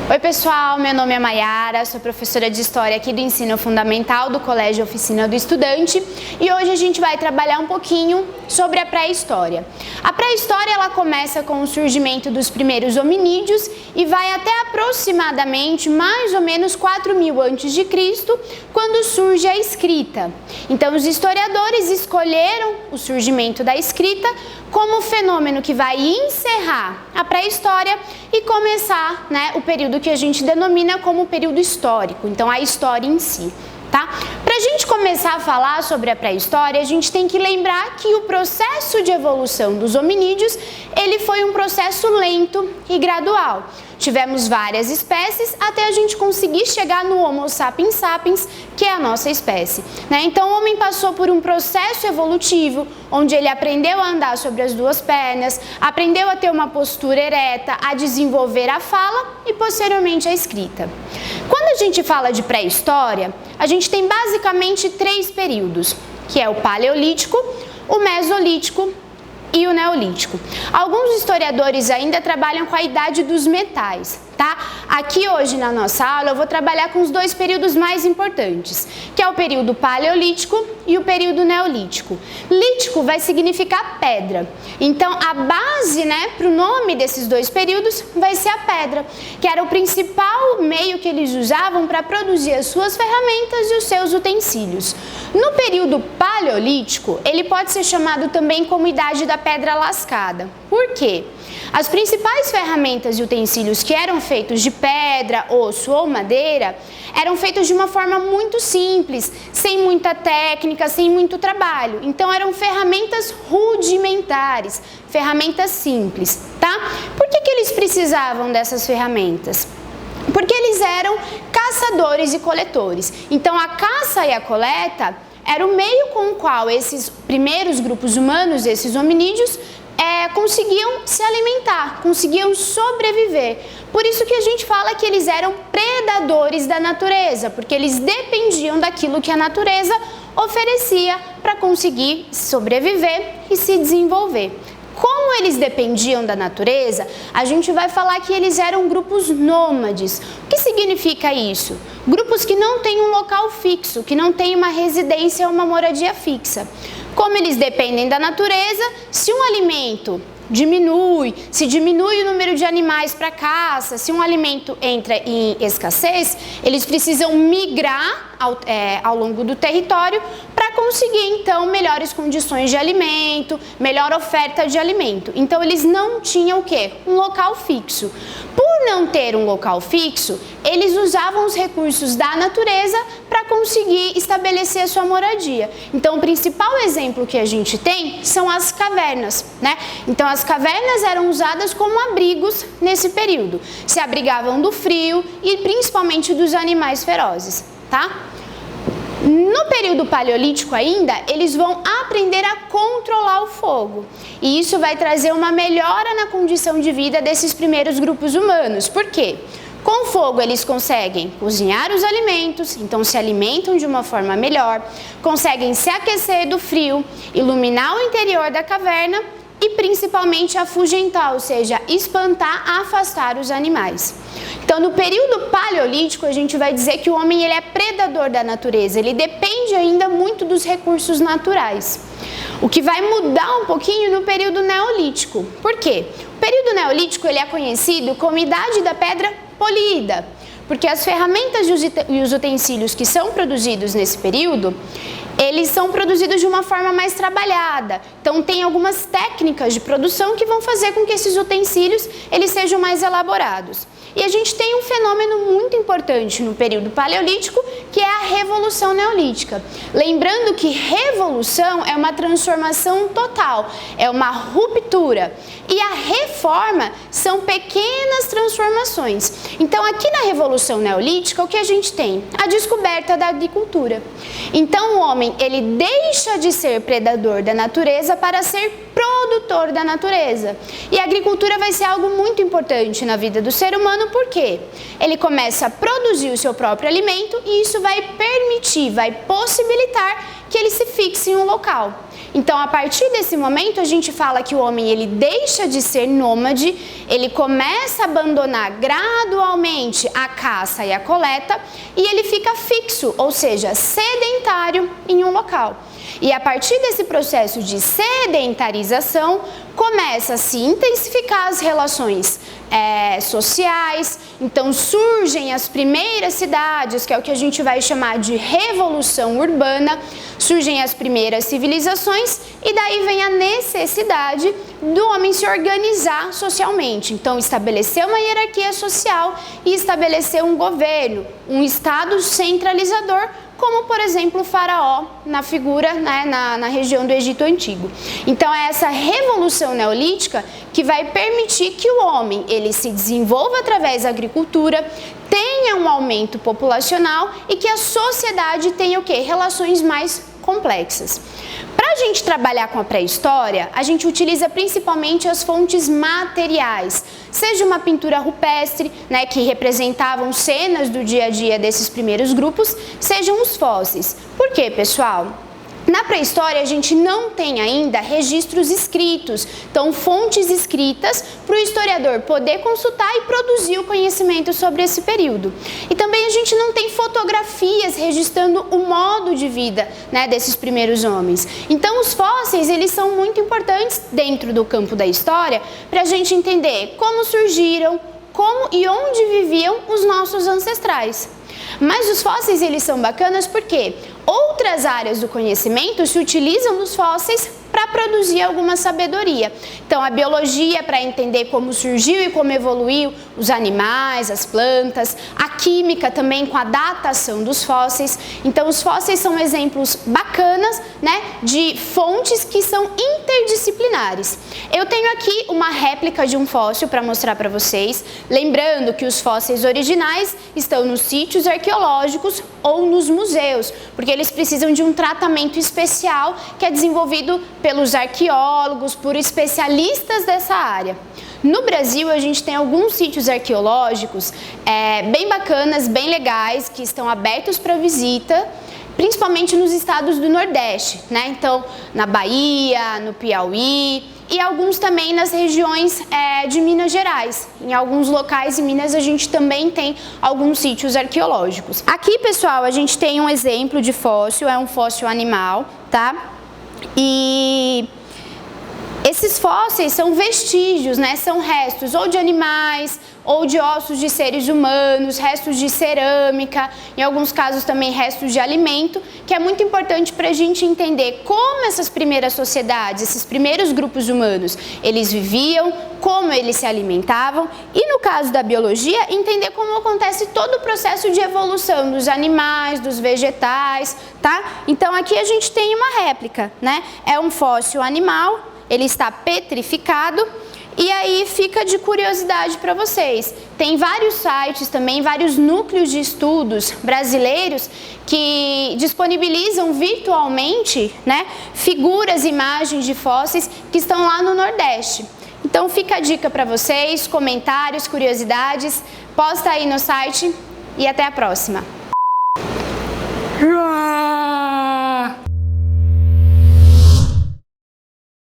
Oi pessoal, meu nome é Maiara, sou professora de História aqui do Ensino Fundamental do Colégio Oficina do Estudante e hoje a gente vai trabalhar um pouquinho sobre a pré-história. A pré-história ela começa com o surgimento dos primeiros hominídeos e vai até aproximadamente mais ou menos 4.000 a.C., quando surge a escrita. Então os historiadores escolheram o surgimento da escrita como fenômeno que vai encerrar a pré-história e começar, o período que a gente denomina como período histórico, então a história em si, tá? Para a gente começar a falar sobre a pré-história, a gente tem que lembrar que o processo de evolução dos hominídeos, ele foi um processo lento e gradual. Tivemos várias espécies até a gente conseguir chegar no Homo sapiens sapiens, que é a nossa espécie, Então o homem passou por um processo evolutivo, onde ele aprendeu a andar sobre as duas pernas, aprendeu a ter uma postura ereta, a desenvolver a fala e posteriormente a escrita. Quando a gente fala de pré-história, a gente tem basicamente 3 períodos, que é o Paleolítico, o Mesolítico e o Neolítico. Alguns historiadores ainda trabalham com a idade dos metais, tá? Aqui hoje na nossa aula eu vou trabalhar com os 2 períodos mais importantes, que é o período Paleolítico e o período Neolítico. Lítico vai significar pedra, então a base, para o nome desses 2 períodos vai ser a pedra, que era o principal meio que eles usavam para produzir as suas ferramentas e os seus utensílios. No período Paleolítico, ele pode ser chamado também como idade da pedra lascada. Por quê? As principais ferramentas e utensílios que eram feitos de pedra, osso ou madeira eram feitos de uma forma muito simples, sem muita técnica, sem muito trabalho. Então eram ferramentas rudimentares, ferramentas simples, tá? Por que eles precisavam dessas ferramentas? Porque eles eram caçadores e coletores. Então a caça e a coleta era o meio com o qual esses primeiros grupos humanos, esses hominídeos, conseguiam se alimentar, conseguiam sobreviver. Por isso que a gente fala que eles eram predadores da natureza, porque eles dependiam daquilo que a natureza oferecia para conseguir sobreviver e se desenvolver. Como eles dependiam da natureza, a gente vai falar que eles eram grupos nômades. O que significa isso? Grupos que não têm um local fixo, que não têm uma residência ou uma moradia fixa. Como eles dependem da natureza, se um alimento diminui, se diminui o número de animais para caça, se um alimento entra em escassez, eles precisam migrar ao longo do território para conseguir, então, melhores condições de alimento, melhor oferta de alimento. Então, eles não tinham o quê? Um local fixo. Por não ter um local fixo, eles usavam os recursos da natureza para conseguir estabelecer a sua moradia. Então, o principal exemplo que a gente tem são as cavernas, Então, as cavernas eram usadas como abrigos nesse período. Se abrigavam do frio e principalmente dos animais ferozes, tá? No período paleolítico ainda, eles vão aprender a controlar o fogo. E isso vai trazer uma melhora na condição de vida desses primeiros grupos humanos. Por quê? Com o fogo eles conseguem cozinhar os alimentos, então se alimentam de uma forma melhor, conseguem se aquecer do frio, iluminar o interior da caverna e principalmente afugentar, ou seja, espantar, afastar os animais. Então, no período paleolítico, a gente vai dizer que o homem ele é predador da natureza, ele depende ainda muito dos recursos naturais. O que vai mudar um pouquinho no período neolítico. Por quê? O período neolítico ele é conhecido como idade da pedra polida, porque as ferramentas e os utensílios que são produzidos nesse período, eles são produzidos de uma forma mais trabalhada. Então, tem algumas técnicas de produção que vão fazer com que esses utensílios eles sejam mais elaborados. E a gente tem um fenômeno muito importante no período paleolítico, que é a Revolução Neolítica. Lembrando que revolução é uma transformação total, é uma ruptura. E a reforma são pequenas transformações. Então, aqui na Revolução Neolítica, o que a gente tem? A descoberta da agricultura. Então, o homem ele deixa de ser predador da natureza para ser produtor produtor da natureza. E a agricultura vai ser algo muito importante na vida do ser humano, porque ele começa a produzir o seu próprio alimento e isso vai permitir, vai possibilitar que ele se fixe em um local. Então, a partir desse momento, a gente fala que o homem ele deixa de ser nômade, ele começa a abandonar gradualmente a caça e a coleta e ele fica fixo, ou seja, sedentário em um local. E a partir desse processo de sedentarização, começa a se intensificar as relações sociais, então surgem as primeiras cidades, que é o que a gente vai chamar de revolução urbana, surgem as primeiras civilizações e daí vem a necessidade do homem se organizar socialmente, então estabelecer uma hierarquia social e estabelecer um governo, um estado centralizador, como por exemplo o faraó na figura, na região do Egito Antigo. Então é essa revolução neolítica que vai permitir que o homem ele se desenvolva através da agricultura, tenha um aumento populacional e que a sociedade tenha o quê? Relações mais complexas. Para a gente trabalhar com a pré-história, a gente utiliza principalmente as fontes materiais, seja uma pintura rupestre, que representavam cenas do dia a dia desses primeiros grupos, sejam os fósseis. Por quê, pessoal? Na pré-história, a gente não tem ainda registros escritos, então fontes escritas para o historiador poder consultar e produzir o conhecimento sobre esse período. E também a gente não tem fotografias registrando o modo de vida desses primeiros homens. Então, os fósseis eles são muito importantes dentro do campo da história para a gente entender como surgiram, como e onde viviam os nossos ancestrais. Mas os fósseis eles são bacanas porque outras áreas do conhecimento se utilizam dos fósseis para produzir alguma sabedoria. Então, a biologia para entender como surgiu e como evoluiu os animais, as plantas, a química também com a datação dos fósseis. Então, os fósseis são exemplos bacanas, de fontes que são interdisciplinares. Eu tenho aqui uma réplica de um fóssil para mostrar para vocês, lembrando que os fósseis originais estão nos sítios arqueológicos ou nos museus, porque eles precisam de um tratamento especial que é desenvolvido pelos arqueólogos, por especialistas dessa área. No Brasil, a gente tem alguns sítios arqueológicos bem bacanas, bem legais, que estão abertos para visita, principalmente nos estados do Nordeste, Então, na Bahia, no Piauí e alguns também nas regiões de Minas Gerais. Em alguns locais em Minas a gente também tem alguns sítios arqueológicos. Aqui, pessoal, a gente tem um exemplo de fóssil, é um fóssil animal, tá? E esses fósseis são vestígios, são restos ou de animais, ou de ossos de seres humanos, restos de cerâmica, em alguns casos também restos de alimento, que é muito importante para a gente entender como essas primeiras sociedades, esses primeiros grupos humanos, eles viviam, como eles se alimentavam e, no caso da biologia, entender como acontece todo o processo de evolução dos animais, dos vegetais, tá? Então, aqui a gente tem uma réplica, É um fóssil animal, ele está petrificado. E aí fica de curiosidade para vocês, tem vários sites também, vários núcleos de estudos brasileiros que disponibilizam virtualmente, figuras, imagens de fósseis que estão lá no Nordeste. Então fica a dica para vocês, comentários, curiosidades, posta aí no site e até a próxima.